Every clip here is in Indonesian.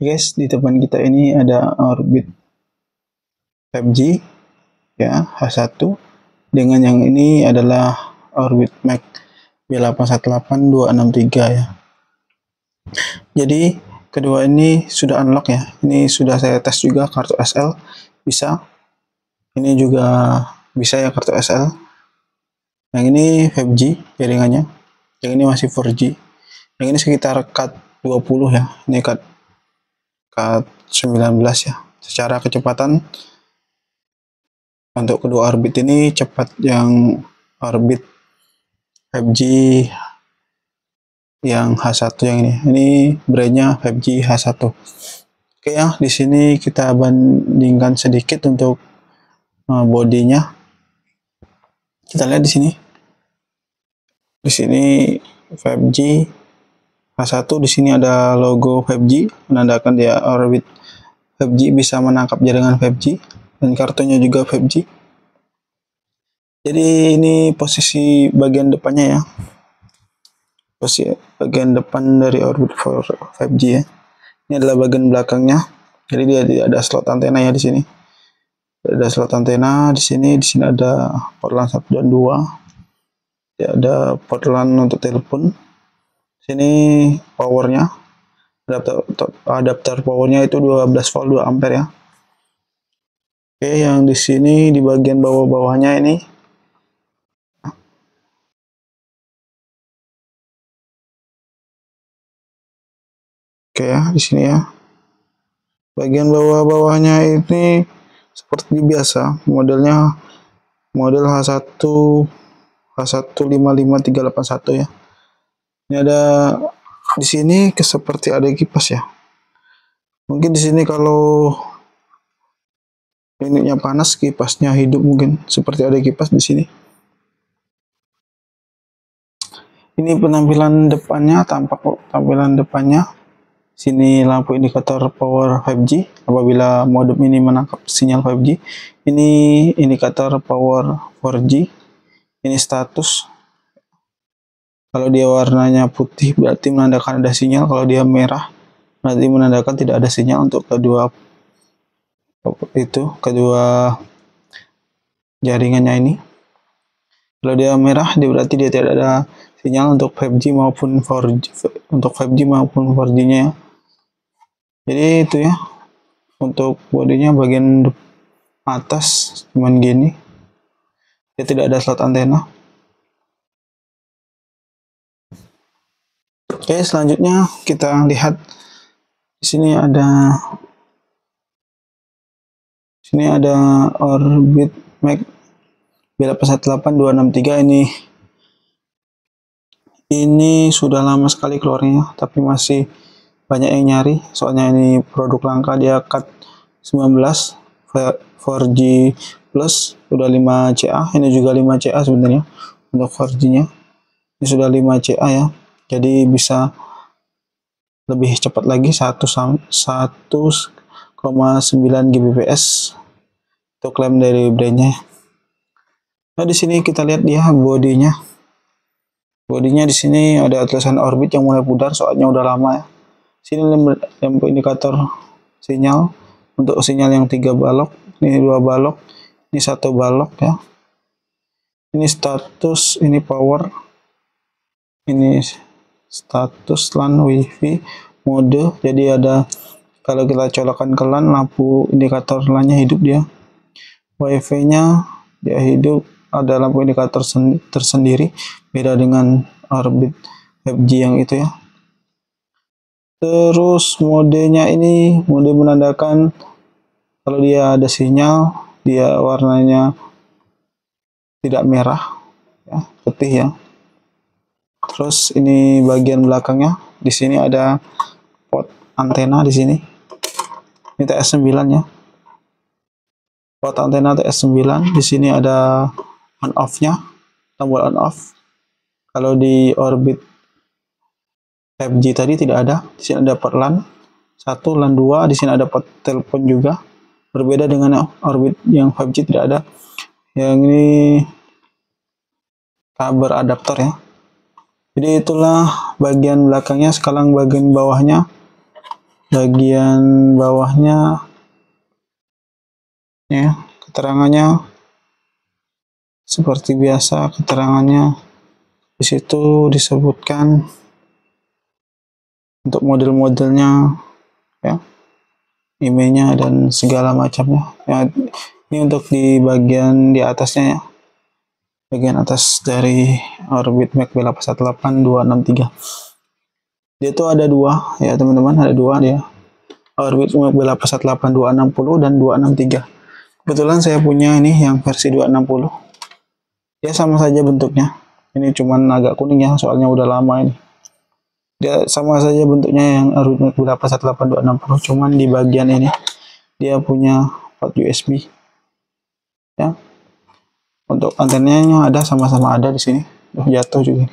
Guys, di depan kita ini ada orbit 5G ya, H1, dengan yang ini adalah orbit MAC B818263 ya. Jadi kedua ini sudah unlock ya. Ini sudah saya tes juga kartu SL bisa. Ini juga bisa ya kartu SL. Yang ini 5G jaringannya. Yang ini masih 4G. Yang ini sekitar cut 20 ya. Ini cut 19 ya. Secara kecepatan untuk kedua orbit ini cepat yang orbit 5G yang H1 yang ini. Ini brandnya 5G H1. Oke ya, di sini kita bandingkan sedikit untuk bodinya. Kita lihat di sini. Di sini 5G H1, di sini ada logo 5G menandakan dia orbit 5G, bisa menangkap jaringan 5G, dan kartunya juga 5G. Jadi ini posisi bagian depannya ya. Posisi bagian depan dari orbit 5G ya. Ini adalah bagian belakangnya. Jadi dia tidak ada slot antena ya di sini. Tidak ada slot antena di sini. Di sini ada port LAN 1 dan 2. Ya, ada port LAN untuk telepon. Sini powernya, adapter powernya itu 12 volt 2 ampere ya. Oke, yang di sini di bagian bawah-bawahnya ini oke ya, di sini ya. Bagian bawah-bawahnya ini seperti biasa, modelnya model H1 H155381 ya. Ini ada di sini seperti ada kipas ya. Mungkin di sini kalau minyak panas kipasnya hidup, mungkin seperti ada kipas di sini. Ini penampilan depannya, tampak tampilan depannya. Sini lampu indikator power 5G apabila modem ini menangkap sinyal 5G. Ini indikator power 4G. Ini status. Kalau dia warnanya putih berarti menandakan ada sinyal, kalau dia merah berarti menandakan tidak ada sinyal untuk kedua jaringannya ini. Kalau dia merah berarti dia tidak ada sinyal untuk 5G maupun 4G-nya ya. Jadi itu ya untuk bodinya, bagian atas cuman gini, dia tidak ada slot antena. Oke, selanjutnya kita lihat di sini ada orbit MAC B818263 ini sudah lama sekali keluarnya, tapi masih banyak yang nyari, soalnya ini produk langka. Dia cut 19 4G plus, sudah 5 CA. Ini juga 5 CA sebenarnya untuk 4G nya. Ini sudah 5 CA ya, jadi bisa lebih cepat lagi, 1,9 Gbps untuk klaim dari brandnya. Nah, di sini kita lihat dia bodinya. Bodinya di sini ada tulisan orbit yang mulai pudar, soalnya udah lama ya. Sini lampu indikator sinyal untuk sinyal yang 3 balok. Ini 2 balok, ini 1 balok ya. Ini status, ini power, ini status LAN WiFi mode. Jadi ada, kalau kita colokkan ke LAN, lampu indikator LAN-nya hidup dia. WiFi-nya dia hidup, ada lampu indikator tersendiri, beda dengan orbit 5G yang itu ya. Terus modenya ini mode menandakan kalau dia ada sinyal, dia warnanya tidak merah ya, putih ya. Terus ini bagian belakangnya, di sini ada port antena di sini. Ini TS9 ya. Port antena TS9, di sini ada on off-nya, tombol on off. Kalau di orbit 5G tadi tidak ada. Di sini ada port LAN 1, LAN 2, di sini ada port telepon juga. Berbeda dengan orbit yang 5G tidak ada. Yang ini kabel adaptor ya. Jadi itulah bagian belakangnya. Sekarang bagian bawahnya. bagian bawahnya ya, keterangannya seperti biasa. Keterangannya di situ disebutkan untuk model-modelnya ya, emailnya dan segala macamnya ya. Ini untuk di bagian di atasnya ya, bagian atas dari Orbit Mac B818-263. Dia tuh ada dua ya teman-teman, ada dua dia, Orbit Mac B818-260 dan 263. Kebetulan saya punya ini yang versi 260 ya, sama saja bentuknya. Ini cuman agak kuning ya, soalnya udah lama ini. Dia sama saja bentuknya yang Orbit Mac B818-260, cuman di bagian ini dia punya port USB ya. Untuk antenanya ada, sama-sama ada di sini. Jatuh juga.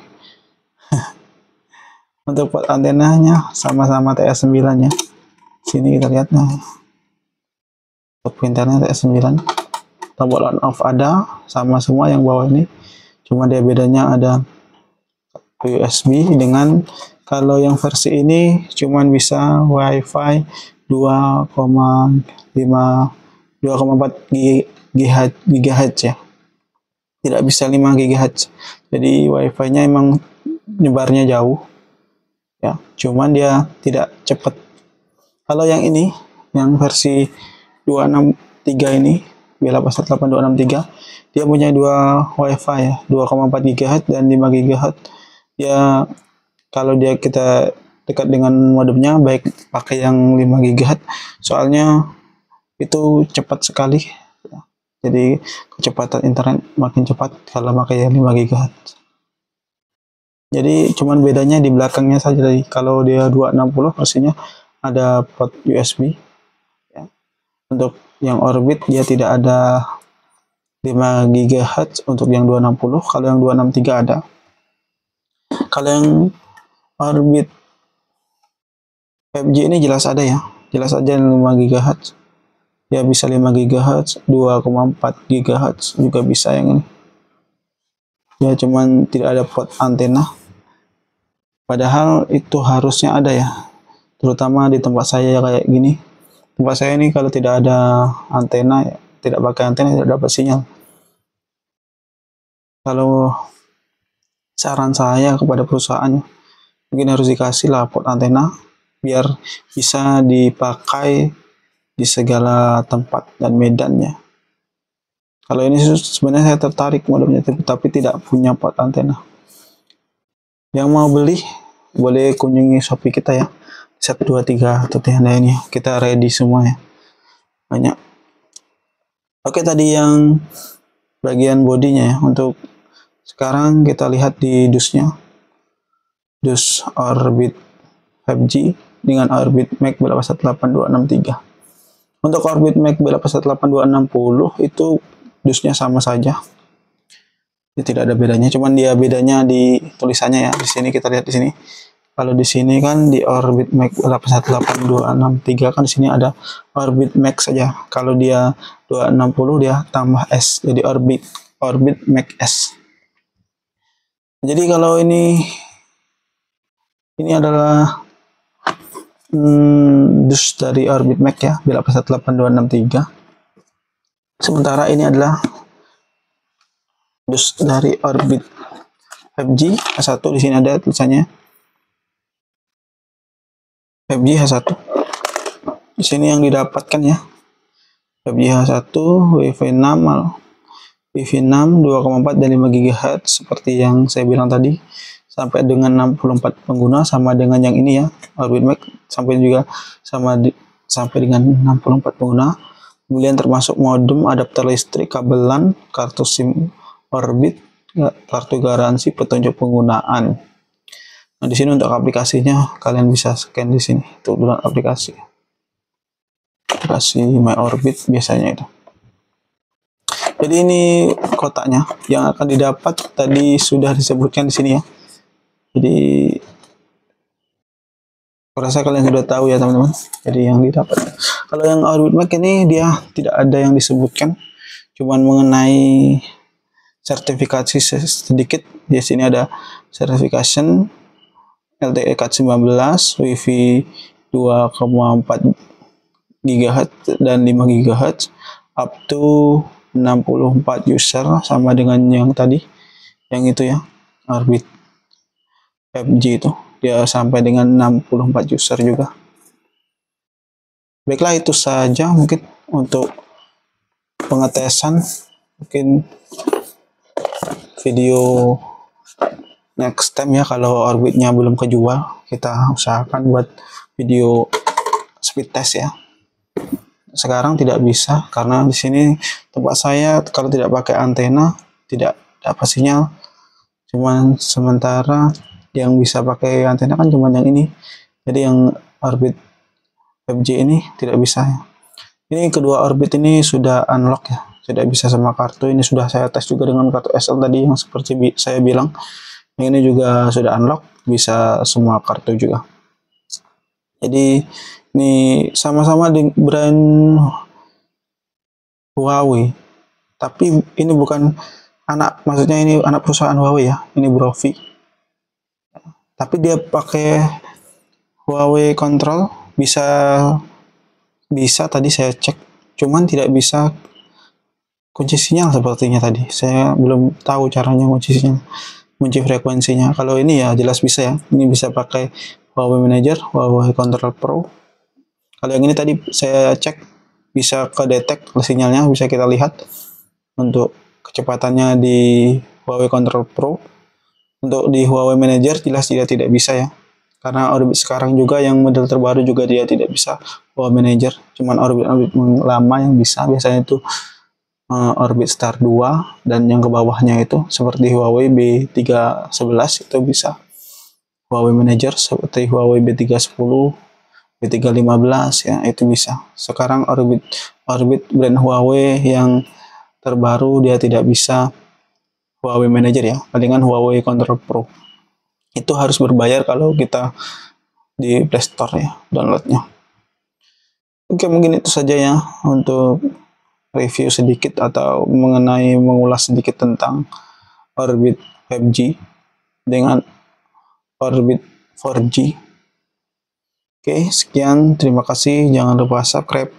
Untuk port antenanya sama-sama TS9 ya. Sini kita lihat nah. Untuk printernya TS9. Tombol on off ada, sama semua yang bawah ini. Cuma dia bedanya ada USB dengan, kalau yang versi ini cuman bisa WiFi 2,4 GHz ya. Tidak bisa 5 GHz. Jadi WiFi-nya emang nyebarnya jauh ya, cuman dia tidak cepat. Kalau yang ini, yang versi 263 ini, B818-263, dia punya dua WiFi ya, 2,4 GHz dan 5 GHz. Ya kalau kita dekat dengan modemnya, baik pakai yang 5 GHz, soalnya itu cepat sekali. Jadi kecepatan internet makin cepat kalau pakai yang 5 GHz. Jadi cuman bedanya di belakangnya saja. Jadi kalau dia 260 versinya ada port USB ya. Untuk yang Orbit dia tidak ada 5 GHz untuk yang 260, kalau yang 263 ada. Kalau yang Orbit 5G ini jelas ada ya, jelas aja 5 GHz. Ya bisa 5 GHz, 2,4 GHz juga bisa yang ini. Ya cuman tidak ada port antena. Padahal itu harusnya ada ya. Terutama di tempat saya kayak gini. Tempat saya ini kalau tidak ada antena, ya, tidak pakai antena, tidak dapat sinyal. Kalau saran saya kepada perusahaan, mungkin harus dikasih lah port antena biar bisa dipakai di segala tempat dan medannya. Kalau ini sebenarnya saya tertarik modemnya, tapi tidak punya port antena. Yang mau beli boleh kunjungi Shopee kita ya, 123 atau tenda ini. Kita ready semua ya, banyak. Oke, tadi yang bagian bodinya ya. Untuk sekarang kita lihat di dusnya, dus Orbit 5G dengan Orbit Mac B818-263. Untuk Orbit Mac B818-260 itu dusnya sama saja. Jadi tidak ada bedanya, cuman dia bedanya di tulisannya ya. Di sini kita lihat di sini. Kalau di sini kan di Orbit Mac B818-263 kan di sini ada Orbit Max saja. Kalau dia 260 dia tambah S jadi Orbit Mac S. Jadi kalau ini adalah dus dari Orbit Mac ya, B818-263. Sementara ini adalah dus dari Orbit 5G H1. Di sini ada tulisannya 5G H1. Di sini yang didapatkan ya, 5G H1, Wi-Fi 6, 2,4 dan 5 GHz seperti yang saya bilang tadi, sampai dengan 64 pengguna, sama dengan yang ini ya, Orbit Mac, sampai dengan 64 pengguna. Kemudian termasuk modem, adapter listrik, kabel LAN, kartu SIM Orbit, kartu garansi, petunjuk penggunaan. Nah, di sini untuk aplikasinya kalian bisa scan di sini untuk download aplikasi My Orbit biasanya itu. Jadi ini kotaknya yang akan didapat tadi sudah disebutkan di sini ya. Jadi rasa kalian sudah tahu ya teman-teman. Jadi yang didapat. Kalau yang Orbit Mac ini dia tidak ada yang disebutkan, cuman mengenai sertifikasi sedikit. Di sini ada certification LTE Cat 19, Wi-Fi 2,4 GHz dan 5 GHz up to 64 user, sama dengan yang tadi, yang itu ya, Orbit 5G itu dia sampai dengan 64 user juga. Baiklah, itu saja mungkin untuk pengetesan. Mungkin video next time ya, kalau Orbitnya belum kejual, kita usahakan buat video speed test ya. Sekarang tidak bisa karena di sini tempat saya kalau tidak pakai antena tidak dapat sinyal. Cuman sementara yang bisa pakai antena kan cuma yang ini. Jadi yang Orbit 5G ini tidak bisa ya. Ini kedua Orbit ini sudah unlock ya, tidak bisa sama kartu. Ini sudah saya tes juga dengan kartu SL tadi yang seperti saya bilang. Yang ini juga sudah unlock, bisa semua kartu juga. Jadi ini sama-sama di brand Huawei, tapi ini bukan anak, maksudnya ini anak perusahaan Huawei ya, ini Brovi. Tapi dia pakai Huawei Control, bisa tadi saya cek, cuman tidak bisa kunci sinyal sepertinya tadi. Saya belum tahu caranya kunci frekuensinya. Kalau ini ya jelas bisa ya. Ini bisa pakai Huawei Manager, Huawei Control Pro. Kalau yang ini tadi saya cek bisa kedetek sinyalnya, bisa kita lihat untuk kecepatannya di Huawei Control Pro. Untuk di Huawei Manager jelas dia tidak bisa ya. Karena Orbit sekarang juga yang model terbaru juga dia tidak bisa Huawei Manager. Cuman Orbit lama yang bisa, biasanya itu Orbit Star 2 dan yang ke bawahnya itu seperti Huawei B311 itu bisa Huawei Manager, seperti Huawei B310, B315 ya, itu bisa. Sekarang Orbit brand Huawei yang terbaru dia tidak bisa Huawei Manager ya, palingan Huawei Control Pro. Itu harus berbayar kalau kita di Play Store ya downloadnya. Oke, mungkin itu saja ya untuk review sedikit atau mengulas sedikit tentang Orbit 5G dengan Orbit 4G. Oke, sekian, terima kasih. Jangan lupa subscribe,